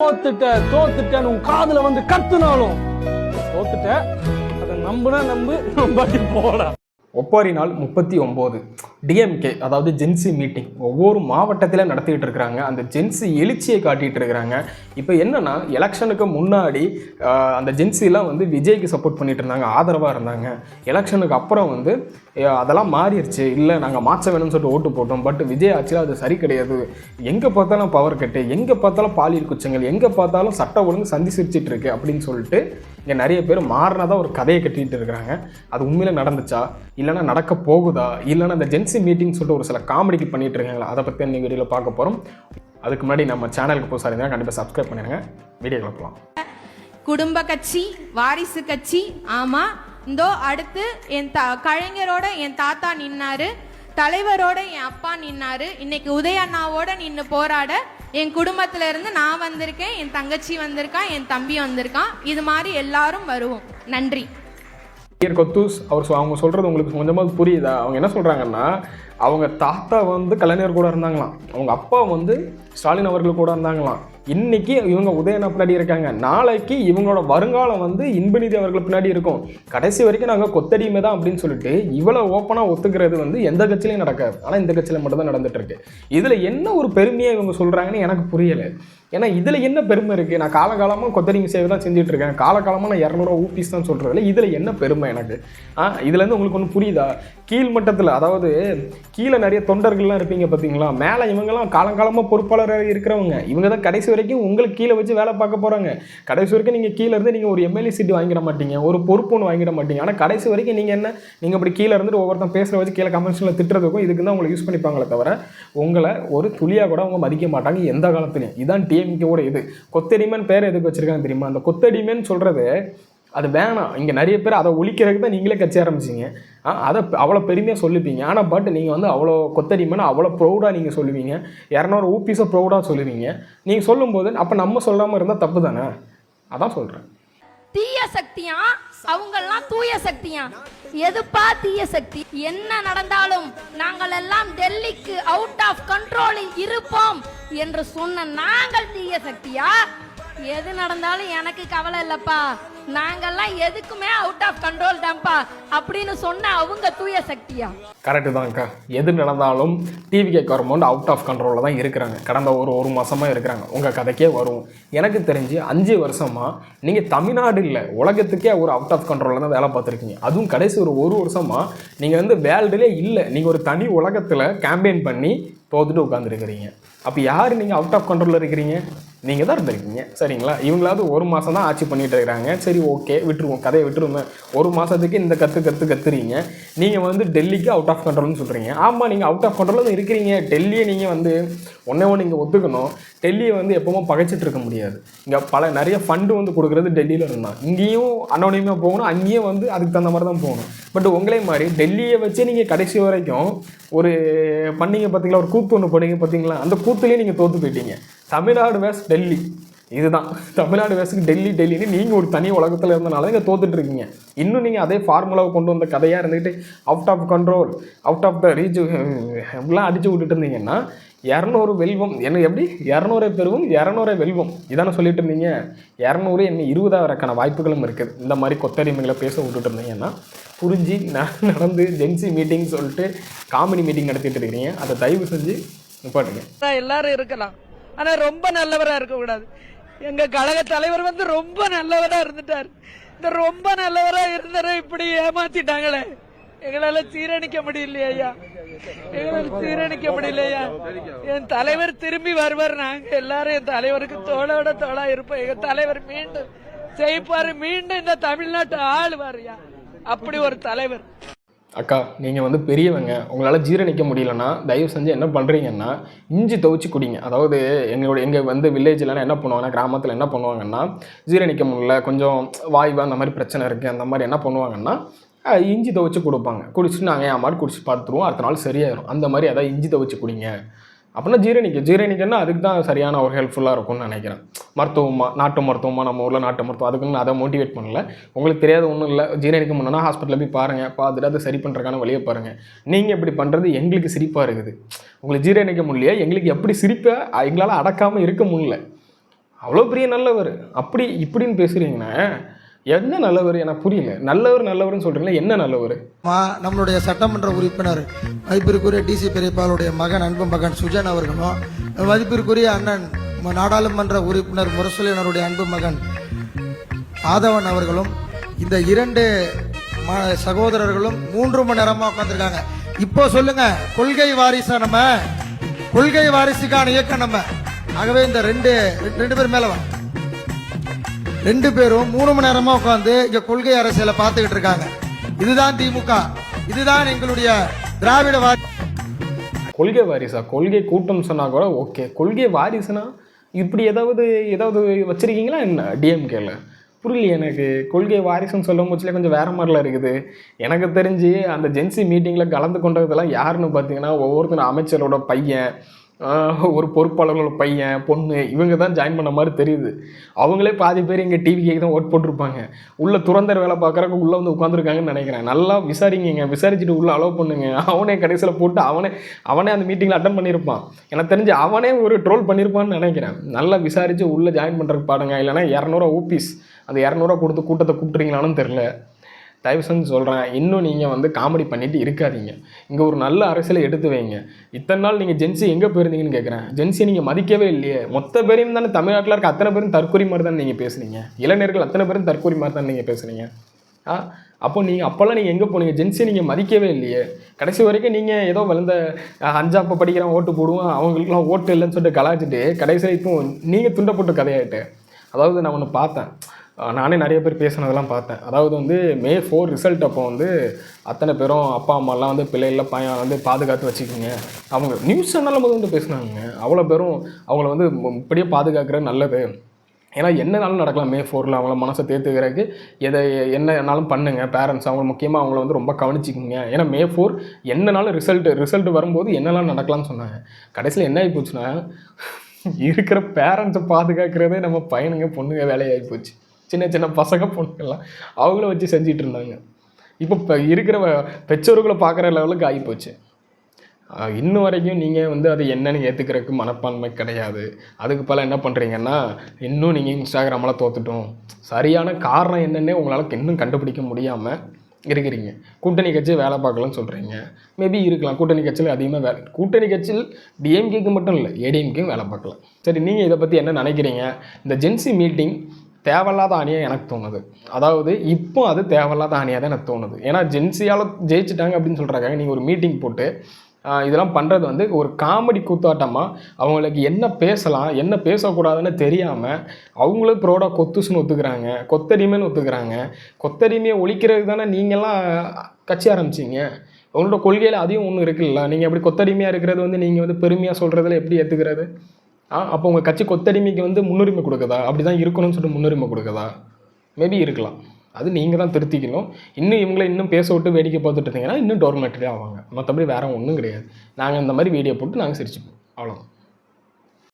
தோத்துட்டேன்னு உன் காதுல வந்து கத்துனாலும் தோத்துட்ட, அதை நம்புனா நம்பு, நம்பாட்டி போடா. ஒப்பாரி நாள் 39 டிஎம்கே, அதாவது ஜென்சி மீட்டிங் ஒவ்வொரு மாவட்டத்தில் நடத்திட்டு இருக்கிறாங்க. அந்த ஜென்சி எழுச்சியை காட்டிகிட்டு இருக்கிறாங்க. இப்போ என்னன்னா, எலெக்ஷனுக்கு முன்னாடி அந்த ஜென்சிலாம் வந்து விஜய்க்கு சப்போர்ட் பண்ணிட்டு இருந்தாங்க, ஆதரவாக இருந்தாங்க. எலெக்ஷனுக்கு அப்புறம் வந்து அதெல்லாம் மாறிடுச்சு, இல்லை நாங்கள் மாற்ற வேணும்னு சொல்லிட்டு ஓட்டு போட்டோம். பட் விஜய் ஆட்சியில் அது சரி கிடையாது, எங்கே பார்த்தாலும் பவர் கட்டு, எங்கே பார்த்தாலும் பாலியல் குற்றங்கள், எங்கே பார்த்தாலும் சட்ட ஒழுங்கு சந்தி சிரிச்சிட்டு இருக்கு அப்படின்னு சொல்லிட்டு இங்கே நிறைய பேர் மாறினதாக ஒரு கதையை கட்டிகிட்டு இருக்கிறாங்க. அது உண்மையில நடந்துச்சா, இல்லைனா நடக்க போகுதா, இல்லைனா அந்த ஜென்சி மீட்டிங் சொல்லிட்டு ஒரு சில காமெடிக்கு பண்ணிட்டு இருக்காங்களா, அதை பற்றி இந்த வீடியோவில் பார்க்க போகிறோம். அதுக்கு முன்னாடி நம்ம சேனலுக்கு புதுசாக இருந்தால் கண்டிப்பாக சப்ஸ்கிரைப் பண்ணிடுங்க. வீடியோக்குள்ள போகலாம். குடும்ப கட்சி, வாரிசு கட்சி, ஆமா இந்தோ அடுத்து என் கலைஞரோட என் தாத்தா நின்னாரு, தலைவரோட என் அப்பா நின்னாரு, இன்னைக்கு உதயண்ணாவோட நின்று போராட என் குடும்பத்துல இருந்து நான் வந்திருக்கேன், என் தங்கச்சி வந்திருக்கான், என் தம்பி வந்திருக்கான். இது மாதிரி எல்லாரும் வருவோம். நன்றி. கொத்தூஸ் அவங்க சொல்கிறது உங்களுக்கு கொஞ்சமாக புரியுதா? அவங்க என்ன சொல்கிறாங்கன்னா, அவங்க தாத்தா வந்து கலைஞர் கூட இருந்தாங்களாம், அவங்க அப்பா வந்து ஸ்டாலின் அவர்கள் கூட இருந்தாங்களாம். இன்னைக்கு இவங்க உதயண்ணா பின்னாடி இருக்காங்க, நாளைக்கு இவங்களோட வருங்காலம் வந்து இன்பநிதி அவர்கள் பின்னாடி இருக்கும். கடைசி வரைக்கும் நாங்கள் கொத்தடிமை தான் அப்படின்னு சொல்லிட்டு இவ்வளோ ஓப்பனாக ஒத்துக்கிறது வந்து எந்த கட்சியிலையும் நடக்காது. ஆனால் இந்த கட்சியில் மட்டும் தான் நடந்துட்டு இருக்கு. இதில் என்ன ஒரு பெருமையாக இவங்க சொல்கிறாங்கன்னு எனக்கு புரியலை. ஏன்னா இதில் என்ன பெருமை இருக்குது? நான் காலகாலமாக கொத்தடிமை சேவை தான் செஞ்சுட்டு இருக்கேன், காலகாலமாக நான் 200 ஊபிஸ் தான் சொல்கிறதில்ல. இதில் என்ன பெருமை எனக்கு? இதுலேருந்து உங்களுக்கு ஒன்று புரியுதா? கீழ் மட்டத்தில், அதாவது கீழே நிறைய தொண்டர்கள்லாம் இருப்பீங்க பார்த்தீங்களா, மேலே இவங்கெல்லாம் காலங்காலமாக பொறுப்பாளராக இருக்கிறவங்க, இவங்க தான் கடைசி வரைக்கும் உங்களுக்கு கீழே வச்சு வேலை பார்க்க போகிறாங்க. கடைசி வரைக்கும் நீங்கள் கீழே இருந்து நீங்கள் ஒரு எம்எல்ஏ சீட்டு வாங்கிட மாட்டீங்க, ஒரு பொறுப்பு ஒன்று வாங்கிட மாட்டீங்க. ஆனால் கடைசி வரைக்கும் நீங்கள் என்ன, நீங்கள் அப்படி கீழே இருந்துட்டு ஒவ்வொருத்தன் பேசுகிற வச்சு கீழே கமெண்ட்ஸில் திட்டுறதுக்கும் இதுக்கு தான் உங்களை யூஸ் பண்ணிப்பாங்களே தவிர உங்களை ஒரு துளியாக கூட அவங்க மதிக்க மாட்டாங்க எந்த காலத்துலையும். இதான் டிஎம்கேவோட இது. கொத்தடிமைன்னு பேர் எதுக்கு வச்சுருக்காங்க தெரியுமா? அந்த கொத்தடிமைன்னு சொல்கிறது அது வேணாம். இங்கே நிறைய பேர் அதை ஒழிக்கிறதுக்கு தான் நீங்களே கட்சி ஆரம்பிச்சிங்க. அதை அவ்வளோ பெருமையாக சொல்லிப்பீங்க. ஆனால் பட் நீங்கள் வந்து அவ்வளோ கொத்தடிமைன்னு அவ்வளோ ப்ரௌடாக நீங்கள் சொல்லுவீங்க, 200 ஊபிஸை ப்ரௌடாக சொல்லுவீங்க. நீங்கள் சொல்லும்போது அப்போ நம்ம சொல்லாமல் இருந்தால் தப்பு தானே? அதான் சொல்கிறேன். தீய சக்தியா, அவங்கெல்லாம் தூய சக்தியா? எதுப்பா தீய சக்தி? என்ன நடந்தாலும் நாங்கள் எல்லாம் டெல்லிக்கு அவுட் ஆஃப் கண்ட்ரோலில் இருப்போம் என்று சொன்ன நாங்கள் தீய சக்தியா? எது நடந்தாலும் எனக்கு கவலை இல்லப்பா, நாங்கெல்லாம் எதுக்குமே அவுட் ஆஃப் கண்ட்ரோல் தான்ப்பா அப்படின்னு சொன்ன அவங்க தூய சக்தியா? கரெக்டு தான்க்கா. எது நடந்தாலும் டிவிகே கவர்மெண்ட் அவுட் ஆஃப் கண்ட்ரோலில் தான் இருக்கிறாங்க. கடந்த ஒரு மாதமாக இருக்கிறாங்க. உங்கள் கதைக்கே வரும். எனக்கு தெரிஞ்சு 5 வருஷமாக நீங்கள் தமிழ்நாடு இல்லை உலகத்துக்கே ஒரு அவுட் ஆஃப் கண்ட்ரோலில் தான் வேலை பார்த்துருக்கீங்க. அதுவும் கடைசி ஒரு வருஷமாக நீங்கள் வந்து வேர்ல்டுலே இல்லை, நீங்கள் ஒரு தனி உலகத்தில் கேம்பெயின் பண்ணி தோத்துட்டு உட்காந்துருக்கிறீங்க. அப்போ யார் நீங்கள் அவுட் ஆஃப் கண்ட்ரோலில் இருக்கிறீங்க? நீங்கள் தான் இருந்திருக்கீங்க, சரிங்களா? இவங்களாவது 1 மாதம் தான் ஆட்சி பண்ணிட்டு இருக்கிறாங்க. சரி, ஓகே, விட்டுருவோம், கதையை விட்டுருவோம். 1 மாதத்துக்கு இந்த கத்துறீங்க. நீங்கள் வந்து டெல்லிக்கு அவுட் ஆஃப் கண்ட்ரோல்னு சொல்கிறீங்க. ஆமாம், நீங்கள் அவுட் ஆஃப் கண்ட்ரோலில் தான் இருக்கிறீங்க. டெல்லியை நீங்கள் வந்து ஒன்றே நீங்கள் ஒத்துக்கணும். டெல்லியை வந்து எப்போவும் பகைச்சிட்டு இருக்க முடியாது. இங்கே நிறைய ஃபண்டு வந்து கொடுக்குறது டெல்லியில் இருந்தால், இங்கேயும் அன்னோனியமாக போகணும், அங்கேயும் வந்து அதுக்கு தகுந்த மாதிரி தான் போகணும். பட் உங்களே மாதிரி டெல்லியை வச்சு நீங்கள் கடைசி வரைக்கும் ஒரு பண்ணீங்க பார்த்தீங்களா, ஒரு கூத்து ஒன்று பண்ணீங்க பார்த்தீங்களா, அந்த கூத்துலேயே நீங்கள் தோற்று போயிட்டீங்க. தமிழ்நாடு வேஸ் டெல்லி, இதுதான் தமிழ்நாடு வேஸுக்கு டெல்லின்னு நீங்கள் ஒரு தனி உலகத்தில் இருந்தனால நீங்கள் தோத்துட்ருக்கீங்க. இன்னும் நீங்கள் அதே ஃபார்முலாவை கொண்டு வந்த கதையாக இருந்துக்கிட்டு out of control, out of the reach இப்படிலாம் அடித்து விட்டுட்டு இருந்தீங்கன்னா 200 வெல்வம், என்ன எப்படி 200 பெறுவோம் 200 வெல்வம் இதானே சொல்லிட்டு இருந்தீங்க. 200 என்ன 20 வாய்ப்புகளும் இருக்குது. இந்த மாதிரி கொத்தடிமைகளை பேச விட்டுட்டு இருந்தீங்கன்னா புரிஞ்சு நடந்து ஜென்சி மீட்டிங் சொல்லிட்டு காமெடி மீட்டிங் நடத்திட்டு இருக்கிறீங்க. அதை தயவு செஞ்சு நிப்பாட்டுங்க. எல்லாரும் இருக்கலாம், ஆனா ரொம்ப நல்லவரா இருக்க கூடாது. எங்க கழக தலைவர் வந்து ரொம்ப நல்லவரா இருந்துட்டார். இந்த ரொம்ப நல்லவரா இருந்தார இப்படி ஏமாத்திட்டாங்களே, எங்களால சீரணிக்க முடியலையா, எங்களால சீரணிக்க முடியலையா. என் தலைவர் திரும்பி வருவார், நாங்க எல்லாரும் என் தலைவருக்கு தோளோட தோளா இருப்போம். எங்க தலைவர் மீண்டும் ஜெயிப்பாரு, மீண்டும் இந்த தமிழ்நாட்டு ஆளுவாருயா. அப்படி ஒரு தலைவர். அக்கா, நீங்கள் வந்து பெரியவங்க, உங்களால் ஜீரணிக்க முடியலன்னா தயவு செஞ்சு என்ன பண்ணுறீங்கன்னா இஞ்சி துவைச்சி குடிங்க. அதாவது எங்கள் வந்து வில்லேஜில் என்ன பண்ணுவாங்கன்னா, கிராமத்தில் என்ன பண்ணுவாங்கன்னா, ஜீரணிக்க முடியல, கொஞ்சம் வாய்வு அந்த மாதிரி பிரச்சனை இருக்குது, அந்த மாதிரி என்ன பண்ணுவாங்கன்னா இஞ்சி துவைச்சி கொடுப்பாங்க. குடிச்சிட்டு நாங்கள் ஏன் மாதிரி குடிச்சு பார்த்துருவோம், அடுத்த நாள் சரியாயிடும். அந்த மாதிரி அதாவது இஞ்சி துவைச்சி குடிங்க. அப்படின்னா ஜீரணிக்கன்னா அதுக்கு தான் சரியான ஒரு ஹெல்ப்ஃபுல்லாக இருக்கும்னு நினைக்கிறேன். நாட்டு மருத்துவமாக நம்ம ஊரில் நாட்டு மருத்துவம், அதுக்குன்னு அதை மோட்டிவேட் பண்ணல. உங்களுக்கு தெரியாத ஒன்றும் இல்லை, ஜீரணிக்க முடியும்னா ஹாஸ்பிட்டலில் போய் பாருங்கள், பார்த்துட்டு அதை சரி பண்ணுறதுக்கான வழியை பாருங்கள். நீங்கள் இப்படி பண்ணுறது எங்களுக்கு சிரிப்பாக இருக்குது. உங்களுக்கு ஜீரணிக்க முடியலையா, எங்களுக்கு எப்படி சிரிப்பை எங்களால் அடக்காமல் இருக்க முடியல. அவ்வளோ பெரிய நல்லவர் அப்படி இப்படின்னு பேசுகிறீங்கன்னா என்ன நல்லவர் எனக்கு புரியல. நல்லவர்னு சொல்கிறீங்களா, என்ன நல்லவர்? நம்மளுடைய சட்டமன்ற உறுப்பினர் மதிப்பிற்குரிய டிசி பெரியப்பாளுடைய மகன் அன்பு மகன் சுஜன் அவர்களும், மதிப்பிற்குரிய அண்ணன் நாடாளுமன்ற உறுப்பினர் முரசொலியனருடைய அன்பு மகன் ஆதவன் அவர்களும், இந்த 2 சகோதரர்களும் 3 மணி நேரமா உட்காந்துருக்காங்க. இப்போ சொல்லுங்க, கொள்கை வாரிசா நம்ம? கொள்கை வாரிசுக்கான இயக்கம் நம்ம. ஆகவே இந்த ரெண்டு பேர் மேல 2 பேரும் 3 மணி நேரமா உட்காந்து இங்க கொள்கை அரசியலை பார்த்துக்கிட்டு இருக்காங்க. இதுதான் திமுக, இதுதான் எங்களுடைய திராவிட கொள்கை வாரிசா? கொள்கை கூட்டம் சொன்னா கூட ஓகே, கொள்கை வாரிசுனா இப்படி ஏதாவது வச்சிருக்கீங்களா என்ன டிஎம்கேல? புரியல எனக்கு. கொள்கை வாரிசுன்னு சொல்லும் போச்சுல கொஞ்சம் வேற மாதிரிலாம் இருக்குது. எனக்கு தெரிஞ்சு அந்த ஜென்சி மீட்டிங்கில் கலந்து கொண்டதெல்லாம் யாருன்னு பார்த்தீங்கன்னா ஒவ்வொருத்தரும் அமைச்சரோட பையன், ஒரு பொறுப்பாளர்களோட பையன், பொண்ணு, இவங்க தான் ஜாயின் பண்ண மாதிரி தெரியுது. அவங்களே பாதி பேர் இங்கே டிவிக்கு தான் ஓட் போட்டிருப்பாங்க. உள்ளே துறந்தர் வேலை பார்க்குறக்கு உள்ளே வந்து உட்காந்துருக்காங்கன்னு நினைக்கிறேன். நல்லா விசாரிங்க, விசாரிச்சுட்டு உள்ளே அலோவ் பண்ணுங்க. அவனே கடைசியில் போட்டு அவனே அந்த மீட்டிங்கில் அட்டன் பண்ணியிருப்பான். எனக்கு தெரிஞ்சு அவனே ஒரு ட்ரோல் பண்ணியிருப்பான்னு நினைக்கிறேன். நல்லா விசாரித்து உள்ளே ஜாயின் பண்ணுறதுக்கு பாடுங்க. இல்லைனா 200 ஊபிஸ் அந்த 200 கொடுத்து கூட்டத்தை கூப்பிட்றீங்களான்னு தெரில. தயவு செஞ்சு சொல்கிறேன், இன்னும் நீங்கள் வந்து காமெடி பண்ணிட்டு இருக்காதீங்க. இங்கே ஒரு நல்ல அரசியலை எடுத்து வைங்க. இத்தனை நாள் நீங்கள் ஜென்சி எங்கே போயிருந்தீங்கன்னு கேட்குறேன். ஜென்சியை நீங்கள் மதிக்கவே இல்லையே. மொத்த பேரையும் தானே தமிழ்நாட்டில் இருக்க அத்தனை பேரும் தற்கொலை மாதிரி தான் நீங்கள் பேசுனீங்க. இளைஞர்கள் அத்தனை பேரும் தற்கொலை மாதிரி தான் நீங்கள் பேசுனீங்க. அப்போ அப்போல்லாம் நீங்கள் எங்கே போனீங்க? ஜென்சியை நீங்கள் மதிக்கவே இல்லையே. கடைசி வரைக்கும் நீங்கள் ஏதோ வளர்ந்த 5ஆப்பு படிக்கிறவன் ஓட்டு போடுவோம், அவங்களுக்குலாம் ஓட்டு இல்லைன்னு சொல்லிட்டு கலாச்சிட்டு கடைசியில் இப்போ நீங்கள் துண்டப்பட்டு கதையாயிட்டு. அதாவது நான் ஒன்று பார்த்தேன், நானே நிறைய பேர் பேசுனதெல்லாம் பார்த்தேன். அதாவது வந்து May 4 ரிசல்ட் அப்போ வந்து அத்தனை பேரும் அப்பா அம்மாலாம் வந்து பிள்ளைகள பையன் வந்து பாதுகாத்து வச்சுக்கிங்க, அவங்க நியூஸ் சேனலில் வந்து பேசுனாங்க. அவ்வளோ பேரும் அவங்கள வந்து இப்படியே பாதுகாக்கிறது நல்லது. ஏன்னா என்னனாலும் நடக்கலாம். May 4 அவங்கள மனசை தேர்த்துக்கிறதுக்கு என்னனாலும் பண்ணுங்கள். பேரண்ட்ஸ் அவங்க முக்கியமாக அவங்கள வந்து ரொம்ப கவனிச்சிக்கிங்க. ஏன்னா May 4 என்னனாலும் ரிசல்ட் வரும்போது என்னெல்லாம் நடக்கலாம்னு சொன்னாங்க. கடைசியில் என்ன ஆகி போச்சுன்னா, இருக்கிற பேரண்ட்ஸை பாதுகாக்கிறதே நம்ம பையனுங்க பொண்ணுங்க வேலையாகி போச்சு. சின்ன பசங்க பொண்ணுங்கள்லாம் அவங்கள வச்சு செஞ்சிட்டு இருந்தாங்க. இப்போ இருக்கிற பெற்றோர்களை பார்க்குற லெவலுக்கு ஆகிப்போச்சு. இன்னும் வரைக்கும் நீங்கள் வந்து அது என்னன்னு ஏற்றுக்கிறதுக்கு மனப்பான்மை கிடையாது. அதுக்கு பல என்ன பண்ணுறீங்கன்னா, இன்னும் நீங்கள் இன்ஸ்டாகிராமில் தோத்துட்டோம், சரியான காரணம் என்னென்னே உங்களால் இன்னும் கண்டுபிடிக்க முடியாமல் இருக்கிறீங்க. கூட்டணி கட்சி வேலை பார்க்கலன்னு சொல்கிறீங்க. மேபி இருக்கலாம், கூட்டணி கட்சியில் அதிகமாக கூட்டணி கட்சியில் டிஎம்கேக்கு மட்டும் இல்லை, ஏடிஎம்கேயும் வேலை பார்க்கலாம். சரி, நீங்கள் இதை பற்றி என்ன நினைக்கிறீங்க? இந்த ஜென்சி மீட்டிங் தேவையில்லாத அணியாக எனக்கு தோணுது. அதாவது இப்போ அது தேவையில்லாத அணியாக தான் எனக்கு தோணுது. ஏன்னா ஜென்சியால் ஜெயிச்சிட்டாங்க அப்படின்னு சொல்கிறாங்க. நீங்கள் ஒரு மீட்டிங் போட்டு இதெல்லாம் பண்ணுறது வந்து ஒரு காமெடி கூத்தாட்டமாக அவங்களுக்கு என்ன பேசலாம் என்ன பேசக்கூடாதுன்னு தெரியாமல் அவங்களும் ப்ரௌடாக கொத்துசுன்னு ஒத்துக்கிறாங்க, கொத்தடிமைன்னு ஒத்துக்கிறாங்க. கொத்தடிமையை ஒழிக்கிறது தானே நீங்கள்லாம் கட்சி ஆரம்பிச்சிங்க. உங்களோட கொள்கையில் அதையும் ஒன்று இருக்குல்ல. நீங்கள் எப்படி கொத்தடிமையாக இருக்கிறது வந்து நீங்கள் வந்து பெருமையாக சொல்கிறதுல எப்படி ஏற்றுக்கிறது? அப்போ உங்கள் கட்சி கொத்தடிமைக்கு வந்து முன்னுரிமை கொடுக்குதா? அப்படி தான் இருக்கணும்னு சொல்லிட்டு முன்னுரிமை கொடுக்குதா? மேபி இருக்கலாம். அது நீங்கள் தான் திருத்திக்கணும். இன்னும் இவங்களை இன்னும் பேச விட்டு வேடிக்கை பார்த்துட்டு இருந்தீங்கன்னா இன்னும் டோர்மெட்டரே ஆவாங்க. மற்றபடி வேறு ஒன்றும் கிடையாது. நாங்கள் இந்த மாதிரி வீடியோ போட்டு நாங்கள் சிரிச்சுப்போம், அவ்வளோதான்.